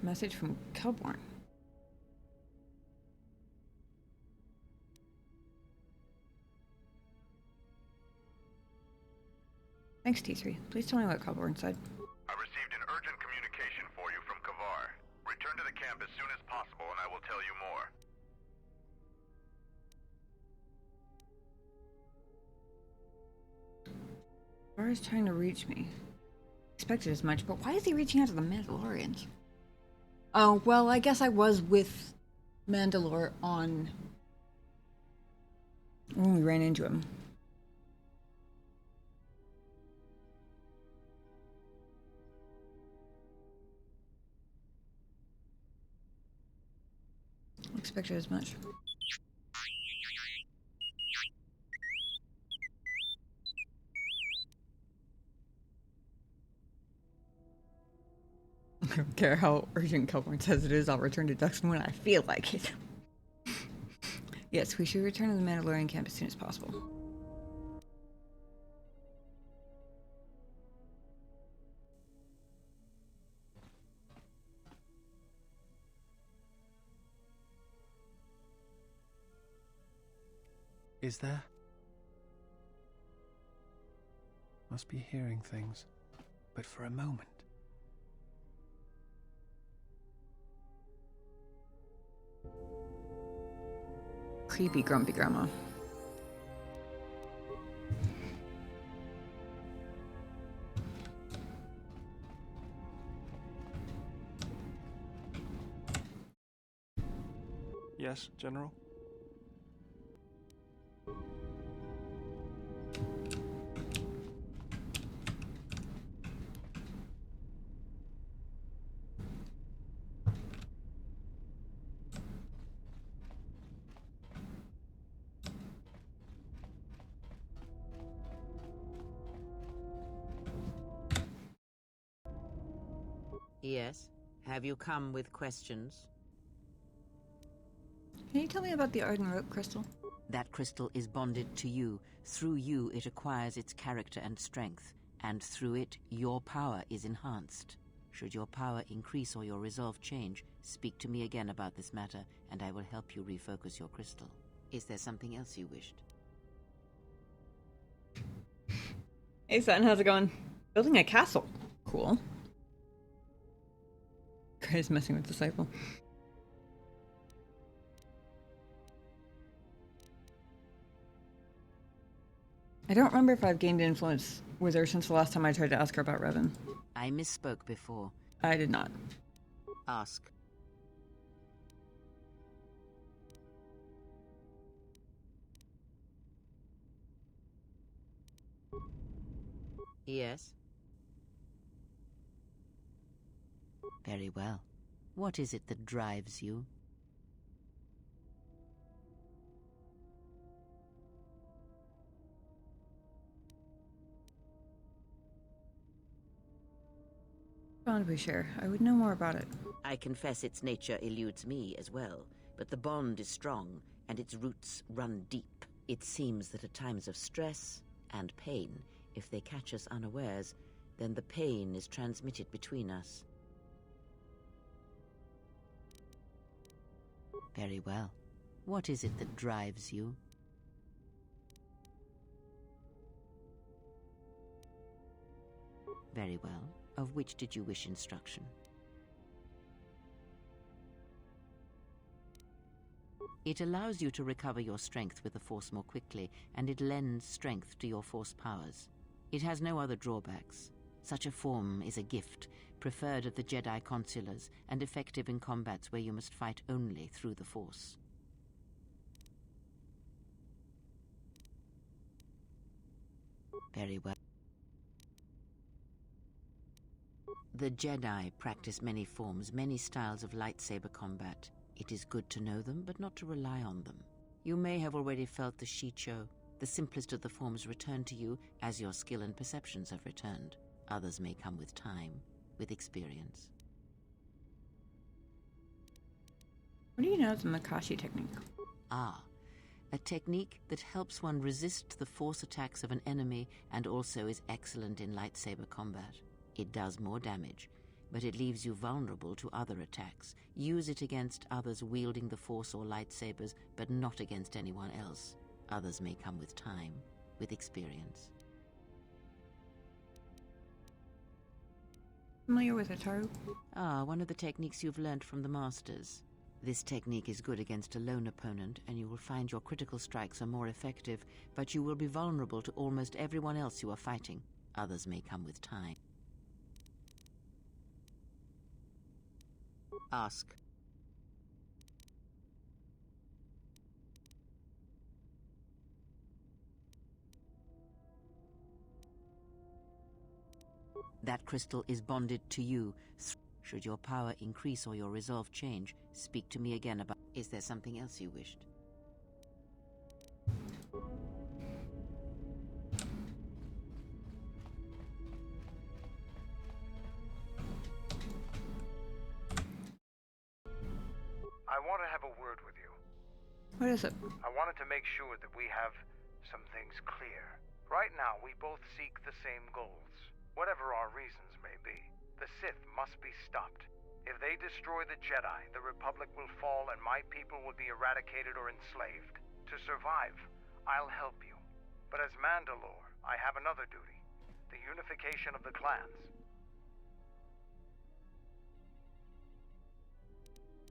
Message from Kelborn. Thanks, T3. Please tell me what Kelborn said. I received an urgent communication for you from Kavar. Return to the camp as soon as possible and I will tell you more. Kavar is trying to reach me. Expected as much, but why is he reaching out to the Mandalorians? Oh, well, I guess I was with Mandalore on... when we ran into him. Expected as much. I don't care how urgent Kelborn says it is, I'll return to Duxton when I feel like it. Yes, we should return to the Mandalorian camp as soon as possible. Is there? Must be hearing things, but for a moment. Creepy grumpy grandma. Yes, General? Yes? Have you come with questions? Can you tell me about the Arden Rope crystal? That crystal is bonded to you. Through you, it acquires its character and strength, and through it, your power is enhanced. Should your power increase or your resolve change, speak to me again about this matter, and I will help you refocus your crystal. Is there something else you wished? Hey, Sutton, how's it going? Building a castle. Cool. Kreia's messing with Disciple. I don't remember if I've gained influence with her since the last time I tried to ask her about Revan. I misspoke before. I did not. Ask. Yes? Very well. What is it that drives you? Bond we share. I would know more about it. I confess its nature eludes me as well, but the bond is strong, and its roots run deep. It seems that at times of stress and pain, if they catch us unawares, then the pain is transmitted between us. Very well. What is it that drives you? Very well. Of which did you wish instruction? It allows you to recover your strength with the Force more quickly, and it lends strength to your Force powers. It has no other drawbacks. Such a form is a gift, preferred of the Jedi consulars, and effective in combats where you must fight only through the Force. Very well. The Jedi practice many forms, many styles of lightsaber combat. It is good to know them, but not to rely on them. You may have already felt the Shicho. The simplest of the forms return to you as your skill and perceptions have returned. Others may come with time, with experience. What do you know of the Makashi technique? Ah, a technique that helps one resist the Force attacks of an enemy and also is excellent in lightsaber combat. It does more damage, but it leaves you vulnerable to other attacks. Use it against others wielding the Force or lightsabers, but not against anyone else. Others may come with time, with experience. Familiar with Ataru? Ah, one of the techniques you've learned from the Masters. This technique is good against a lone opponent, and you will find your critical strikes are more effective, but you will be vulnerable to almost everyone else you are fighting. Others may come with time. Ask. That crystal is bonded to you. Should your power increase or your resolve change, speak to me again about... Is there something else you wished? I want to have a word with you. What is it? I wanted to make sure that we have some things clear. Right now, we both seek the same goals, whatever our reasons may be. The Sith must be stopped. If they destroy the Jedi, the Republic will fall and my people will be eradicated or enslaved. To survive, I'll help you. But as Mandalore, I have another duty. The unification of the clans.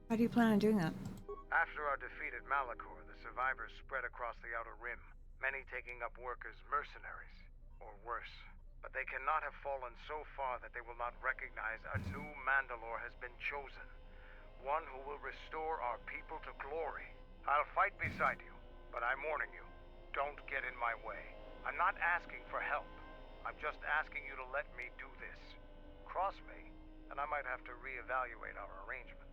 How do you plan on doing that? After our defeat at Malachor, the survivors spread across the Outer Rim, many taking up work as mercenaries, or worse. But they cannot have fallen so far that they will not recognize a new Mandalore has been chosen. One who will restore our people to glory. I'll fight beside you, but I'm warning you, don't get in my way. I'm not asking for help. I'm just asking you to let me do this. Cross me, and I might have to reevaluate our arrangement.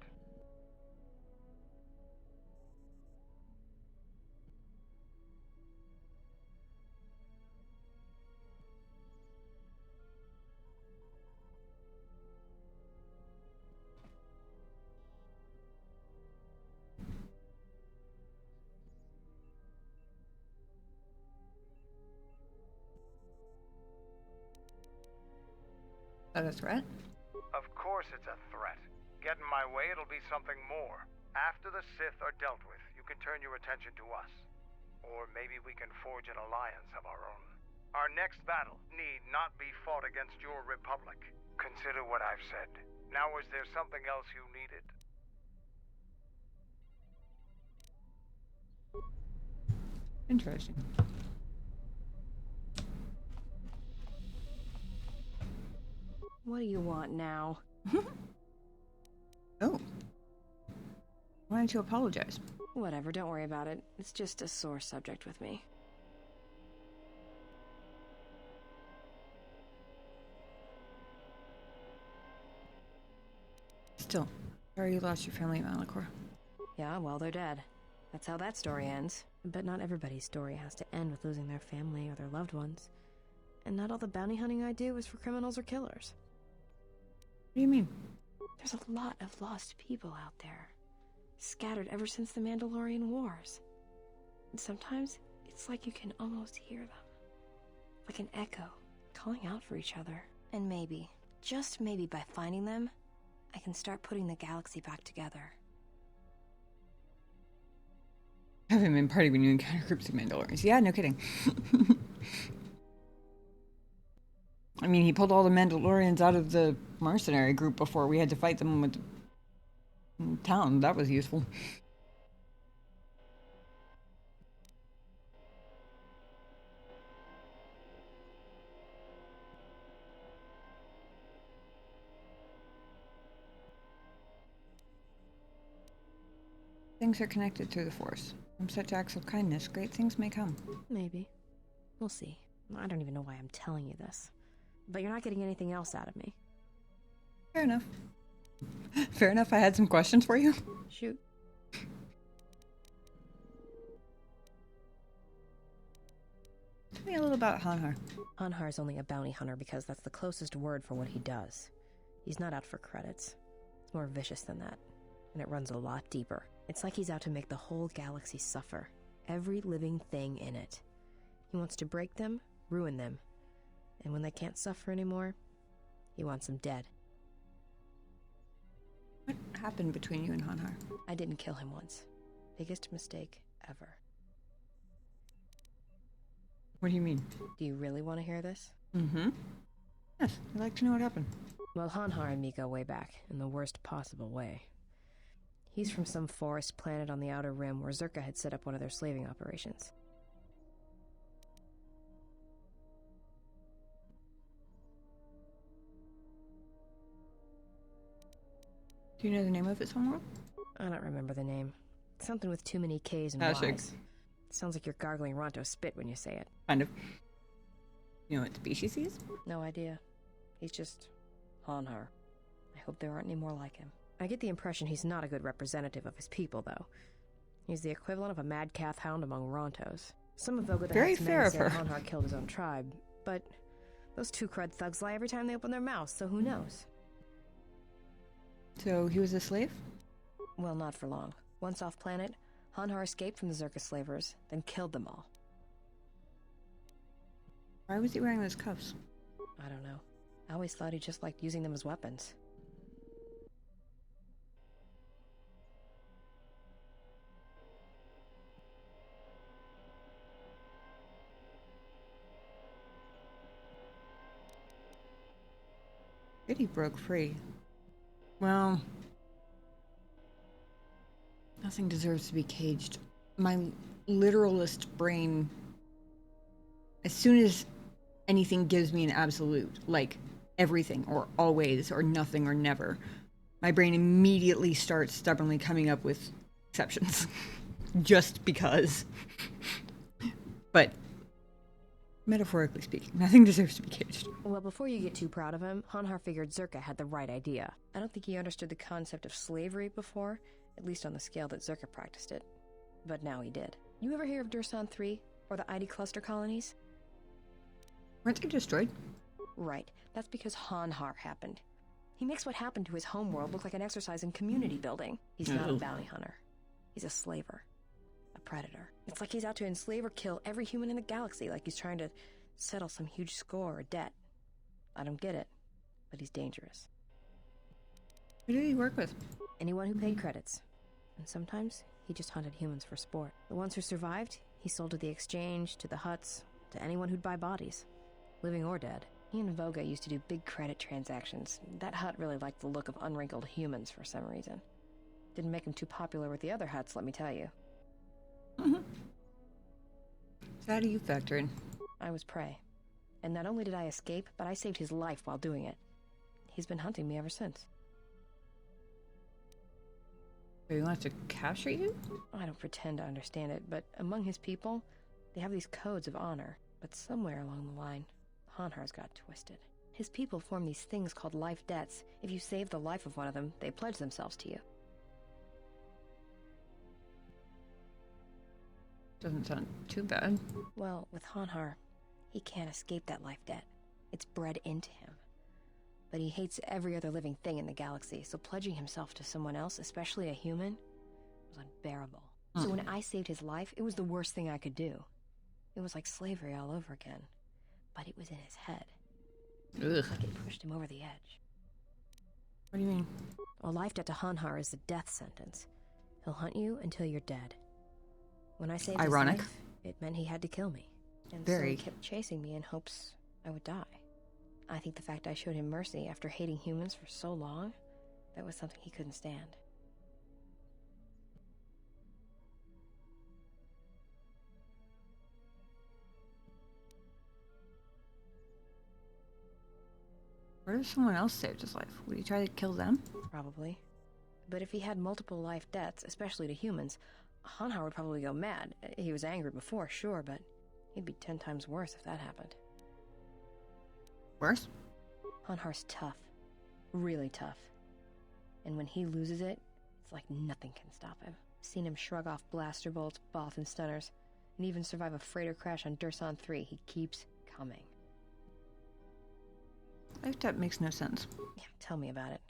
Is that a threat? Of course it's a threat. Get in my way, it'll be something more. After the Sith are dealt with, you can turn your attention to us. Or maybe we can forge an alliance of our own. Our next battle need not be fought against your Republic. Consider what I've said. Now, is there something else you needed? Interesting. What do you want now? Oh. Why don't you apologize? Whatever, don't worry about it. It's just a sore subject with me. Still, sorry you lost your family at Malachor. Yeah, well, they're dead. That's how that story ends. But not everybody's story has to end with losing their family or their loved ones. And not all the bounty hunting I do is for criminals or killers. What do you mean? There's a lot of lost people out there, scattered ever since the Mandalorian Wars. And sometimes it's like you can almost hear them, like an echo, calling out for each other. And maybe, just maybe by finding them, I can start putting the galaxy back together. Haven't been party when you encounter groups of Mandalorians. Yeah, no kidding. I mean, he pulled all the Mandalorians out of the mercenary group before we had to fight them with the town. That was useful. Things are connected through the Force. From such acts of kindness, great things may come. Maybe. We'll see. I don't even know why I'm telling you this. But you're not getting anything else out of me. Fair enough. Fair enough, I had some questions for you. Shoot. Tell me a little about Hanhar. Hanhar's only a bounty hunter because that's the closest word for what he does. He's not out for credits. It's more vicious than that. And it runs a lot deeper. It's like he's out to make the whole galaxy suffer. Every living thing in it. He wants to break them, ruin them. And when they can't suffer anymore, he wants them dead. happened between you and Hanhar? I didn't kill him once. Biggest mistake ever. What do you mean? Do you really want to hear this? Mm-hmm. Yes, I'd like to know what happened. Well, Hanhar and me go way back, in the worst possible way. He's from some forest planet on the Outer Rim where Zerka had set up one of their slaving operations. Do you know the name of its homeworld? I don't remember the name. Something with too many K's and Hashix. Y's. Sounds like you're gargling Ronto spit when you say it. Kind of. You know what species he is? No idea. He's just Hanhar. I hope there aren't any more like him. I get the impression he's not a good representative of his people, though. He's the equivalent of a mad calf hound among Rontos. Some of Voga the Very Hutt's fair men of say her. Hanhar killed his own tribe, but those two crud thugs lie every time they open their mouths, so who knows? So he was a slave? Well, not for long. Once off planet, Hanhar escaped from the Zerka slavers, then killed them all. Why was he wearing those cuffs? I don't know. I always thought he just liked using them as weapons. Good, he broke free. Well, nothing deserves to be caged. My literalist brain, as soon as anything gives me an absolute, like everything or always or nothing or never, my brain immediately starts stubbornly coming up with exceptions. Just because. But metaphorically speaking, nothing deserves to be caged. Well, before you get too proud of him, Hanhar figured Zerka had the right idea. I don't think he understood the concept of slavery before, at least on the scale that Zerka practiced it. But now he did. You ever hear of Dursan 3, or the ID cluster colonies? Weren't they destroyed? Right. That's because Hanhar happened. He makes what happened to his homeworld look like an exercise in community building. He's not a bounty hunter. He's a slaver. A predator. It's like he's out to enslave or kill every human in the galaxy, like he's trying to settle some huge score or debt. I don't get it, but he's dangerous. Who did he work with? Anyone who paid credits. And sometimes he just hunted humans for sport. The ones who survived, he sold to the exchange, to the huts, to anyone who'd buy bodies, living or dead. He and Voga used to do big credit transactions. That hut really liked the look of unwrinkled humans for some reason. Didn't make him too popular with the other huts, let me tell you. Mm-hmm. So how do you factor in? I was prey. And not only did I escape, but I saved his life while doing it. He's been hunting me ever since. So he wants to capture you? I don't pretend to understand it, but among his people, they have these codes of honor. But somewhere along the line, Hanhar's got twisted. His people form these things called life debts. If you save the life of one of them, they pledge themselves to you. Doesn't sound too bad. Well, with Hanhar, he can't escape that life debt. It's bred into him. But he hates every other living thing in the galaxy, so pledging himself to someone else, especially a human, was unbearable. So when I saved his life, it was the worst thing I could do. It was like slavery all over again. But it was in his head. Ugh. Like it pushed him over the edge. What do you mean? A life debt to Hanhar is a death sentence. He'll hunt you until you're dead. When I saved Ironic. his life, it meant he had to kill me. And Very. so he kept chasing me in hopes I would die. I think the fact I showed him mercy after hating humans for so long, that was something he couldn't stand. What if someone else saved his life? Would he try to kill them? Probably. But if he had multiple life debts, especially to humans, Hanhar would probably go mad. He was angry before, sure, but he'd be 10 times worse if that happened. Worse? Hanhar's tough. Really tough. And when he loses it, it's like nothing can stop him. Seen him shrug off blaster bolts, Bothan stunners, and even survive a freighter crash on Dursan 3. He keeps coming. Life debt makes no sense. Yeah, tell me about it.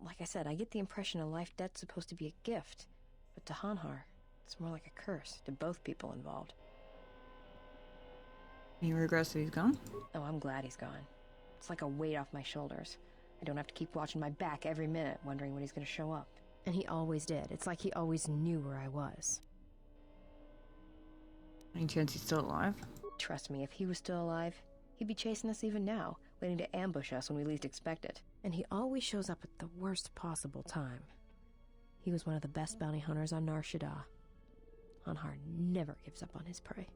Like I said, I get the impression a life debt's supposed to be a gift. But to Hanhar, it's more like a curse to both people involved. He regrets that he's gone? Oh, I'm glad he's gone. It's like a weight off my shoulders. I don't have to keep watching my back every minute, wondering when he's gonna show up. And he always did. It's like he always knew where I was. Any chance he's still alive? Trust me, if he was still alive, he'd be chasing us even now, waiting to ambush us when we least expect it. And he always shows up at the worst possible time. He was one of the best bounty hunters on Nar Shaddaa. Hanhar never gives up on his prey.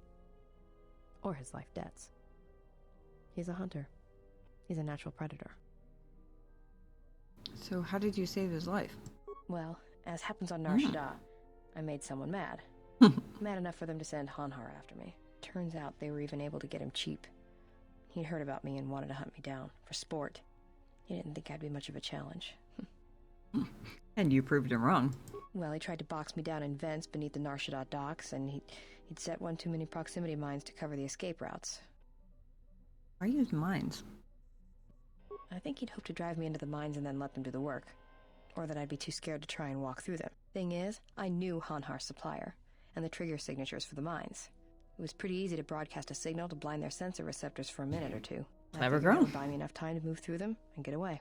Or his life debts. He's a hunter. He's a natural predator. So how did you save his life? Well, as happens on Nar Shaddaa, I made someone mad. Mad enough for them to send Hanhar after me. Turns out they were even able to get him cheap. He'd heard about me and wanted to hunt me down, for sport. He didn't think I'd be much of a challenge. And you proved him wrong. Well, he tried to box me down in vents beneath the Nar Shaddaa docks, and he'd set one too many proximity mines to cover the escape routes. Why use mines? I think he'd hoped to drive me into the mines and then let them do the work. Or that I'd be too scared to try and walk through them. Thing is, I knew Hanhar's supplier, and the trigger signatures for the mines. It was pretty easy to broadcast a signal to blind their sensor receptors for a minute or two. Clever I figured girl. it would buy me enough time to move through them and get away.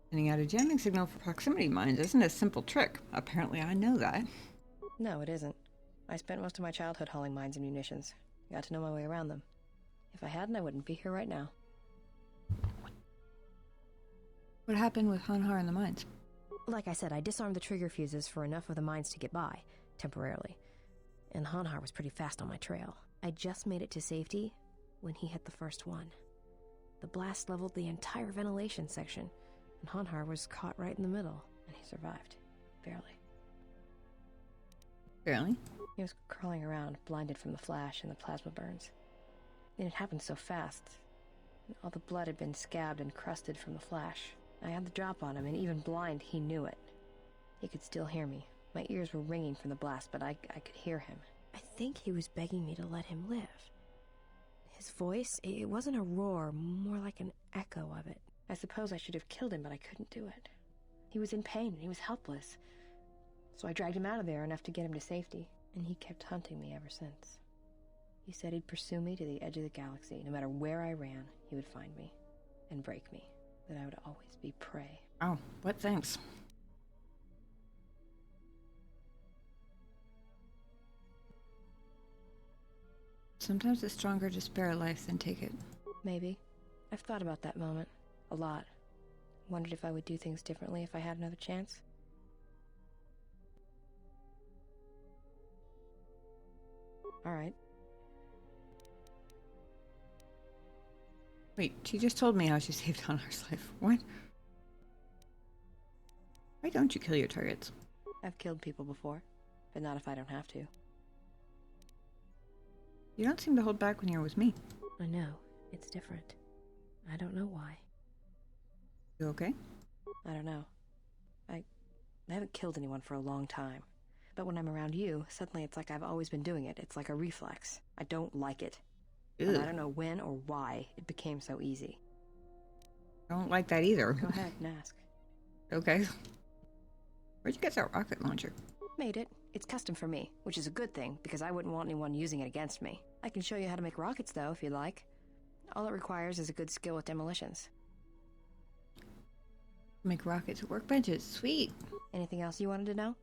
Sending out a jamming signal for proximity mines isn't a simple trick. Apparently I know that. No, it isn't. I spent most of my childhood hauling mines and munitions. Got to know my way around them. If I hadn't, I wouldn't be here right now. What happened with Hanhar and the mines? Like I said, I disarmed the trigger fuses for enough of the mines to get by, temporarily. And Hanhar was pretty fast on my trail. I just made it to safety when he hit the first one. The blast leveled the entire ventilation section, and Hanhar was caught right in the middle, and he survived. Barely. Barely? He was crawling around, blinded from the flash and the plasma burns. And it happened so fast. All the blood had been scabbed and crusted from the flash. I had the drop on him, and even blind, he knew it. He could still hear me. My ears were ringing from the blast, but I could hear him. I think he was begging me to let him live. His voice, it wasn't a roar, more like an echo of it. I suppose I should have killed him, but I couldn't do it. He was in pain, and he was helpless. So I dragged him out of there enough to get him to safety, and he kept hunting me ever since. He said he'd pursue me to the edge of the galaxy. No matter where I ran, he would find me and break me. That I would always be prey. Oh, what thanks? Sometimes it's stronger to spare a life than take it. Maybe. I've thought about that moment. A lot. Wondered if I would do things differently if I had another chance. Alright. Wait, she just told me how she saved Hanhar's life. What? Why don't you kill your targets? I've killed people before, but not if I don't have to. You don't seem to hold back when you're with me. I know. It's different. I don't know why. You okay? I don't know. I haven't killed anyone for a long time. But when I'm around you, suddenly it's like I've always been doing it. It's like a reflex. I don't like it. And I don't know when or why it became so easy. I don't like that either. Go ahead and ask. Okay. Where'd you get that rocket launcher? Made it. It's custom for me, which is a good thing, because I wouldn't want anyone using it against me. I can show you how to make rockets, though, if you'd like. All it requires is a good skill with demolitions. Make rockets at workbenches. Sweet. Anything else you wanted to know?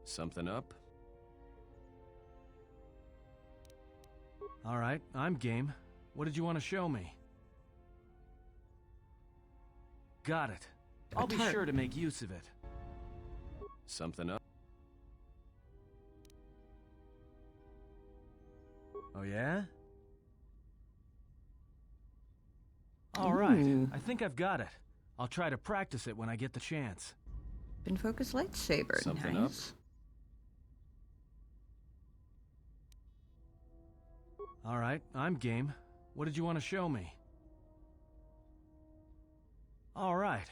Something up? All right, I'm game. What did you want to show me? Got it. I'll be sure to make use of it. Something up? Oh yeah? All right, I think I've got it. I'll try to practice it when I get the chance. Spin focus lightsaber. Something nice. up? All right, I'm game. What did you want to show me? All right,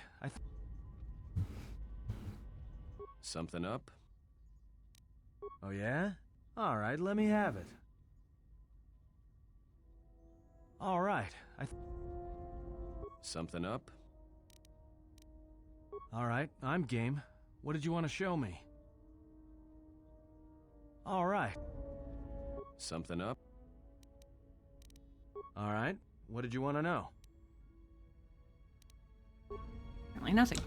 Something up? Oh yeah? All right, let me have it. All right, Something up? Alright, I'm game. What did you want to show me? Alright. Something up? Alright, what did you want to know? Apparently nothing.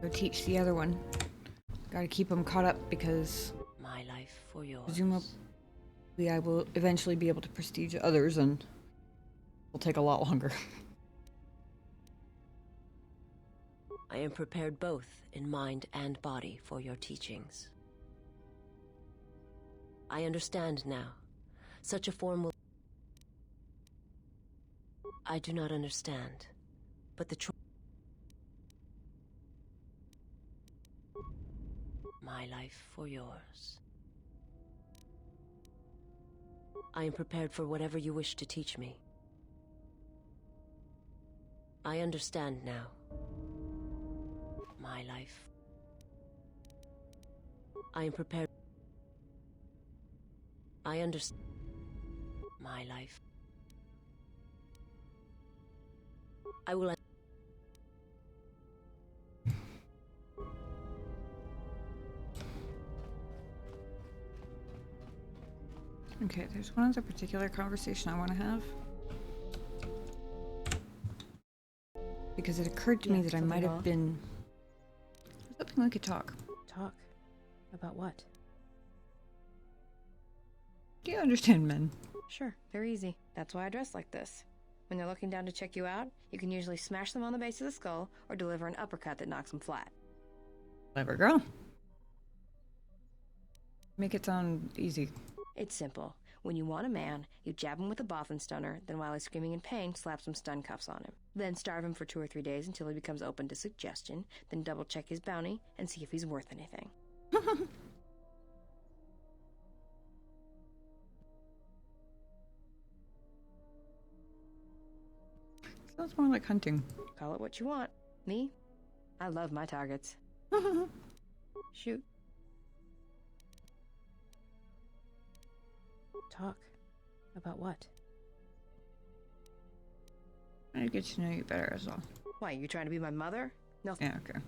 Go teach the other one. Gotta keep him caught up because My life for yours. presumably I will eventually be able to prestige others and will take a lot longer. I am prepared both in mind and body for your teachings. I understand now. Such a form will... I do not understand, but the My life for yours. I am prepared for whatever you wish to teach me. I understand now. My life. I am prepared. I understand. My life. I will. Okay, there's one other particular conversation I want to have. Because it occurred to me that I might have been... something we could talk. Talk? About what? Do you understand men? Sure, they're easy. That's why I dress like this. When they're looking down to check you out, you can usually smash them on the base of the skull or deliver an uppercut that knocks them flat. Clever girl. Make it sound easy. It's simple. When you want a man, you jab him with a Bothan stunner, then while he's screaming in pain, slap some stun cuffs on him. Then starve him for 2 or 3 days until he becomes open to suggestion, then double check his bounty and see if he's worth anything. Sounds more like hunting. Call it what you want. Me? I love my targets. Shoot. Talk? About what? I get to know you better as well. Why, you trying to be my mother? No, Yeah, okay.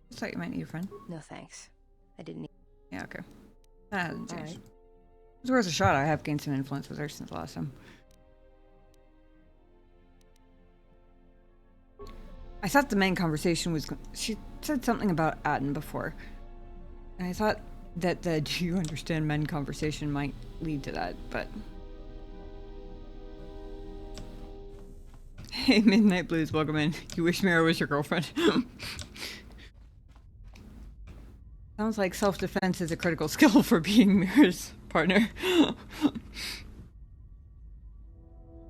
Just thought you might need a friend. no thanks. I didn't need... Yeah, okay. That hasn't changed. Alright. It's worth a shot. I have gained some influence with her since the last time. I thought the main conversation was... She said something about Aden before. And I thought that the do you understand men conversation might lead to that, but... Hey, Midnight Blues, welcome in. You wish Mira was your girlfriend. Sounds like self-defense is a critical skill for being Mira's partner.